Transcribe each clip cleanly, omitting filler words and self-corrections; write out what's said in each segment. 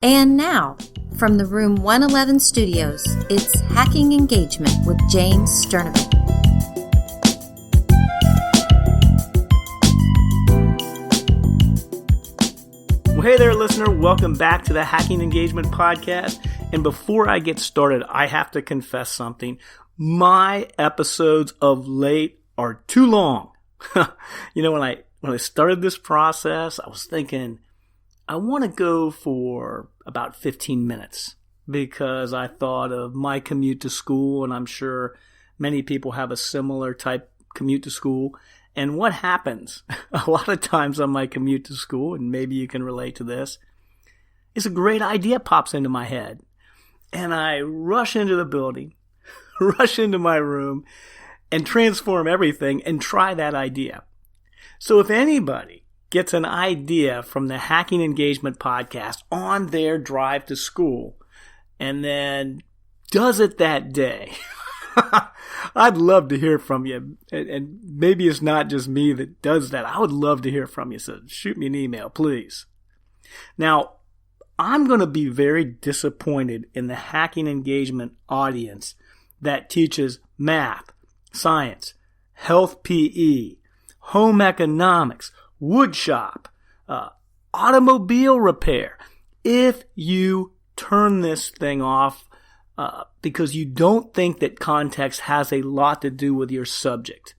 And now, from the Room 111 studios, it's Hacking Engagement with James Sternovich. Well, hey there, listener. Welcome back to the Hacking Engagement podcast. And before I get started, I have to confess something. My episodes of late are too long. You know, when I started this process, I was thinking, I want to go for about 15 minutes because I thought of my commute to school, and I'm sure many people have a similar type commute to school. And what happens a lot of times on my commute to school, and maybe you can relate to this, is a great idea pops into my head. And I rush into the building, rush into my room, and transform everything and try that idea. So if anybody gets an idea from the Hacking Engagement podcast on their drive to school and then does it that day, I'd love to hear from you. And maybe it's not just me that does that. I would love to hear from you. So shoot me an email, please. Now, I'm going to be very disappointed in the Hacking Engagement audience that teaches math, science, health PE, home economics, wood shop, automobile repair, if you turn this thing off because you don't think that context has a lot to do with your subject.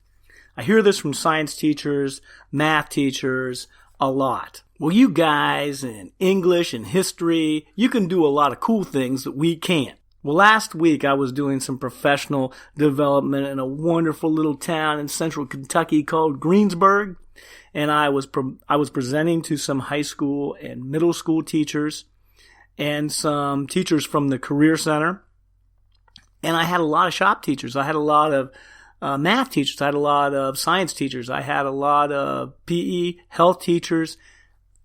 I hear this from science teachers, math teachers, a lot. Well, you guys in English and history, you can do a lot of cool things that we can't. Well, last week I was doing some professional development in a wonderful little town in central Kentucky called Greensburg. And I was presenting to some high school and middle school teachers and some teachers from the Career Center. And I had a lot of shop teachers. I had a lot of math teachers. I had a lot of science teachers. I had a lot of PE, health teachers.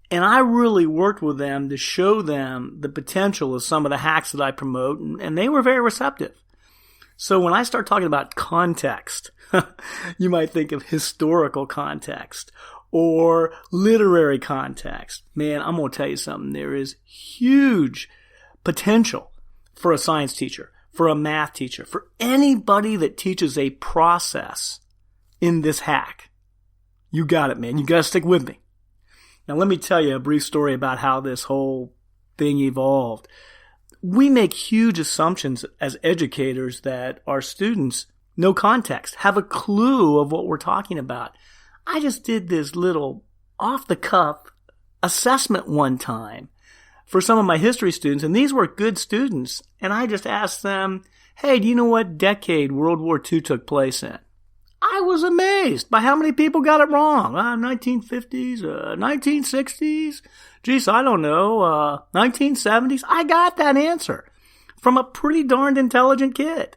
And I really worked with them to show them the potential of some of the hacks that I promote. And they were very receptive. So when I start talking about context, you might think of historical context or literary context. Man, I'm going to tell you something. There is huge potential for a science teacher, for a math teacher, for anybody that teaches a process in this hack. You got it, man. You got to stick with me. Now, let me tell you a brief story about how this whole thing evolved. We make huge assumptions as educators that our students know context, have a clue of what we're talking about. I just did this little off-the-cuff assessment one time for some of my history students, and these were good students, and I just asked them, hey, do you know what decade World War II took place in? I was amazed by how many people got it wrong. 1950s, 1960s, geez, I don't know, 1970s. I got that answer from a pretty darned intelligent kid.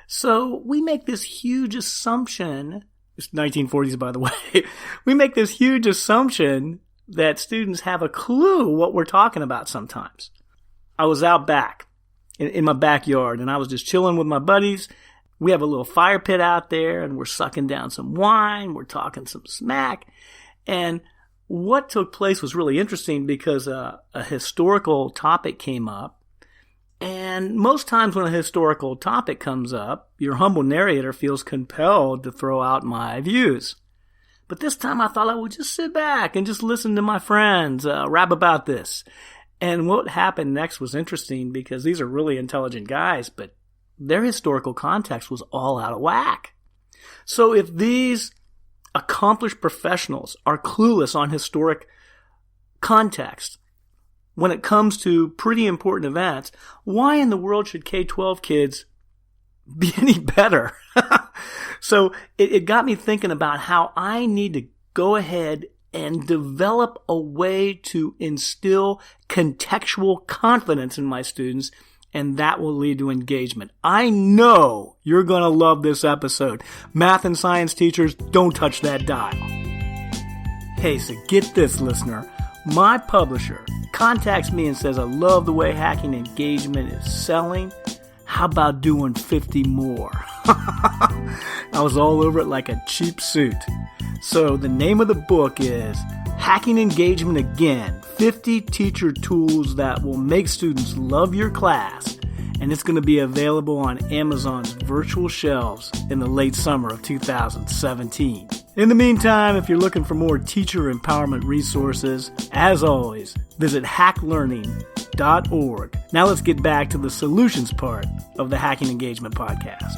So we make this huge assumption, it's 1940s by the way, we make this huge assumption that students have a clue what we're talking about sometimes. I was out back in my backyard and I was just chilling with my buddies. We have a little fire pit out there and we're sucking down some wine. We're talking some smack. And what took place was really interesting because a historical topic came up. And most times when a historical topic comes up, your humble narrator feels compelled to throw out my views. But this time I thought I would just sit back and just listen to my friends rap about this. And what happened next was interesting because these are really intelligent guys, but their historical context was all out of whack. So if these accomplished professionals are clueless on historic context, when it comes to pretty important events, why in the world should K-12 kids be any better? So it got me thinking about how I need to go ahead and develop a way to instill contextual confidence in my students, and that will lead to engagement. I know you're going to love this episode. Math and science teachers, don't touch that dial. Hey, so get this, listener. My publisher contacts me and says, I love the way Hacking Engagement is selling. How about doing 50 more? I was all over it like a cheap suit. So the name of the book is Hacking Engagement again, 50 teacher tools that will make students love your class, and it's going to be available on Amazon's virtual shelves in the late summer of 2017. In the meantime, if you're looking for more teacher empowerment resources, as always, visit hacklearning.org. Now let's get back to the solutions part of the Hacking Engagement podcast.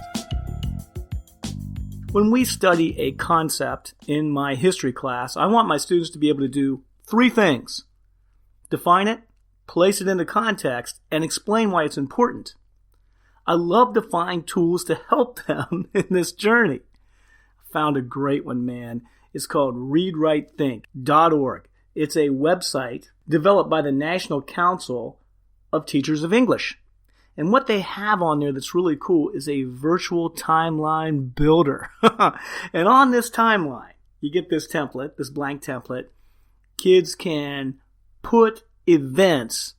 When we study a concept in my history class, I want my students to be able to do 3 things: define it, place it into context, and explain why it's important. I love to find tools to help them in this journey. I found a great one, man. It's called ReadWriteThink.org. It's a website developed by the National Council of Teachers of English. And what they have on there that's really cool is a virtual timeline builder. And on this timeline, you get this template, this blank template. Kids can put events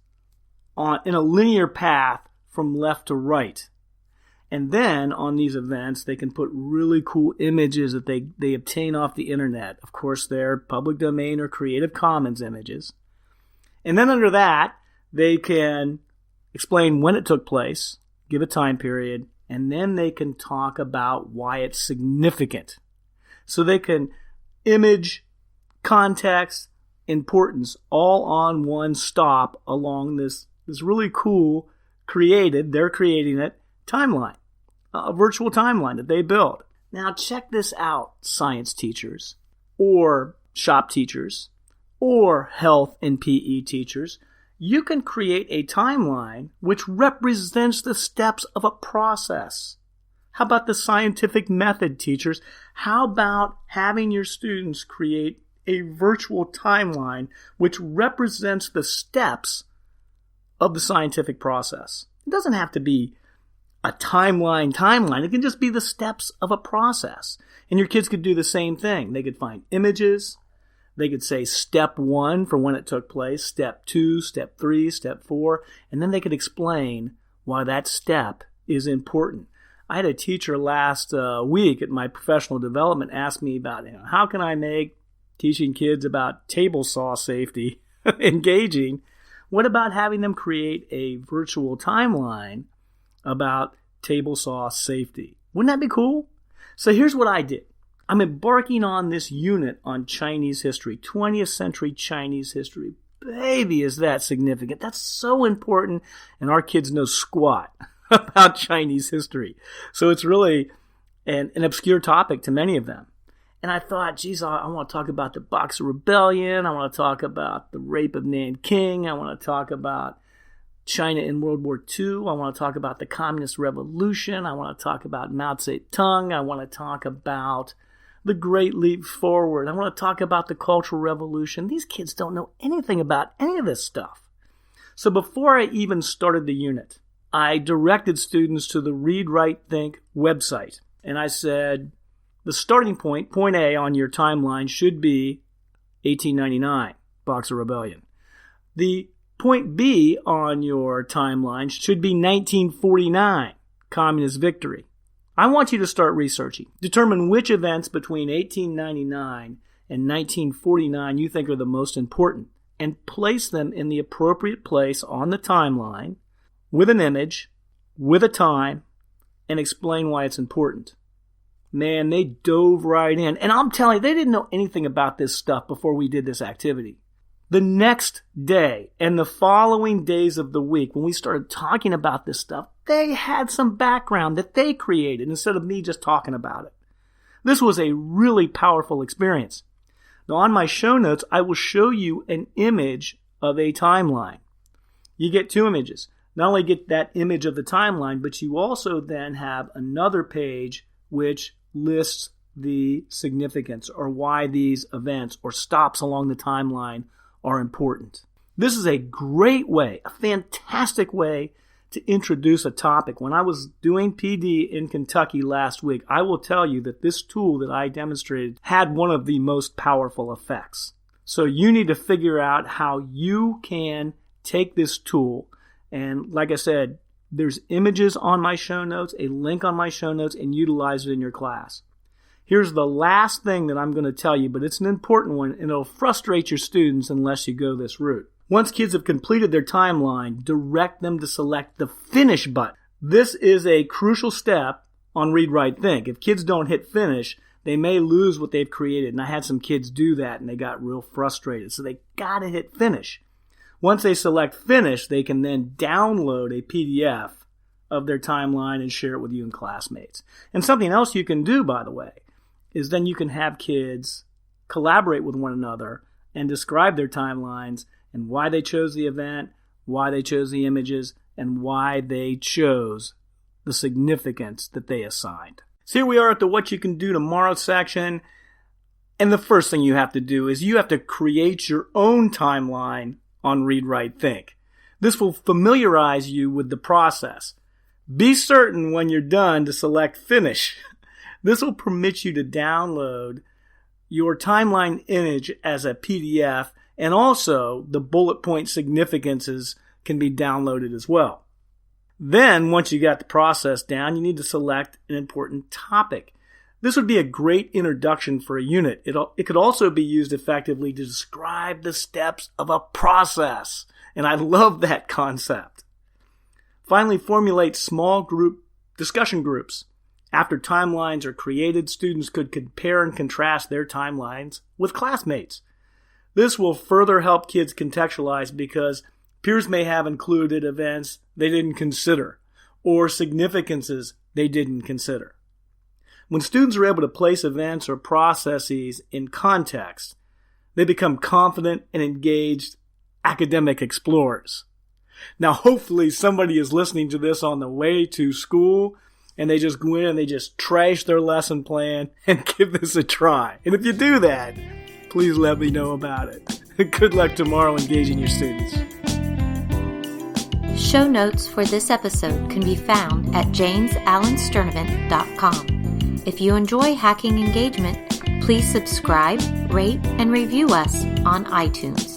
in a linear path from left to right. And then on these events, they can put really cool images that they obtain off the internet. Of course, they're public domain or Creative Commons images. And then under that, they can explain when it took place, give a time period, and then they can talk about why it's significant. So they can image, context, importance all on one stop along this really cool they're creating it, timeline, a virtual timeline that they build. Now check this out, science teachers, or shop teachers, or health and PE teachers. You can create a timeline which represents the steps of a process. How about the scientific method, teachers? How about having your students create a virtual timeline which represents the steps of the scientific process? It doesn't have to be a timeline. It can just be the steps of a process. And your kids could do the same thing. They could find images. They could say step 1 for when it took place, step 2, step 3, step 4, and then they could explain why that step is important. I had a teacher last week at my professional development ask me about, how can I make teaching kids about table saw safety engaging? What about having them create a virtual timeline about table saw safety? Wouldn't that be cool? So here's what I did. I'm embarking on this unit on Chinese history, 20th century Chinese history. Baby, is that significant. That's so important, and our kids know squat about Chinese history. So it's really an obscure topic to many of them. And I thought, geez, I want to talk about the Boxer Rebellion. I want to talk about the rape of Nanking. I want to talk about China in World War II. I want to talk about the Communist Revolution. I want to talk about Mao Zedong. I want to talk about the Great Leap Forward. I want to talk about the Cultural Revolution. These kids don't know anything about any of this stuff. So before I even started the unit, I directed students to the ReadWriteThink website. And I said, the starting point, point A on your timeline, should be 1899, Boxer Rebellion. The point B on your timeline should be 1949, Communist Victory. I want you to start researching. Determine which events between 1899 and 1949 you think are the most important, and place them in the appropriate place on the timeline with an image, with a time, and explain why it's important. Man, they dove right in. And I'm telling you, they didn't know anything about this stuff before we did this activity. The next day and the following days of the week, when we started talking about this stuff, they had some background that they created instead of me just talking about it. This was a really powerful experience. Now, on my show notes, I will show you an image of a timeline. You get 2 images. Not only get that image of the timeline, but you also then have another page which lists the significance or why these events or stops along the timeline are important. This is a great way, a fantastic way to introduce a topic. When I was doing PD in Kentucky last week, I will tell you that this tool that I demonstrated had one of the most powerful effects. So you need to figure out how you can take this tool, and like I said, there's images on my show notes, a link on my show notes, and utilize it in your class. Here's the last thing that I'm going to tell you, but it's an important one, and it'll frustrate your students unless you go this route. Once kids have completed their timeline, direct them to select the Finish button. This is a crucial step on ReadWriteThink. If kids don't hit Finish, they may lose what they've created. And I had some kids do that, and they got real frustrated. So they got to hit Finish. Once they select Finish, they can then download a PDF of their timeline and share it with you and classmates. And something else you can do, by the way, is then you can have kids collaborate with one another and describe their timelines and why they chose the event, why they chose the images, and why they chose the significance that they assigned. So here we are at the What You Can Do Tomorrow section. And the first thing you have to do is you have to create your own timeline on ReadWriteThink. This will familiarize you with the process. Be certain when you're done to select Finish. This will permit you to download your timeline image as a PDF, and also the bullet point significances can be downloaded as well. Then, once you got the process down, you need to select an important topic. This would be a great introduction for a unit. It could also be used effectively to describe the steps of a process, and I love that concept. Finally, formulate small group discussion groups. After timelines are created, students could compare and contrast their timelines with classmates. This will further help kids contextualize because peers may have included events they didn't consider or significances they didn't consider. When students are able to place events or processes in context, they become confident and engaged academic explorers. Now, hopefully somebody is listening to this on the way to school and they just go in and they just trash their lesson plan and give this a try. And if you do that, please let me know about it. Good luck tomorrow engaging your students. Show notes for this episode can be found at jamesallansturtevant.com. If you enjoy Hacking Engagement, please subscribe, rate, and review us on iTunes.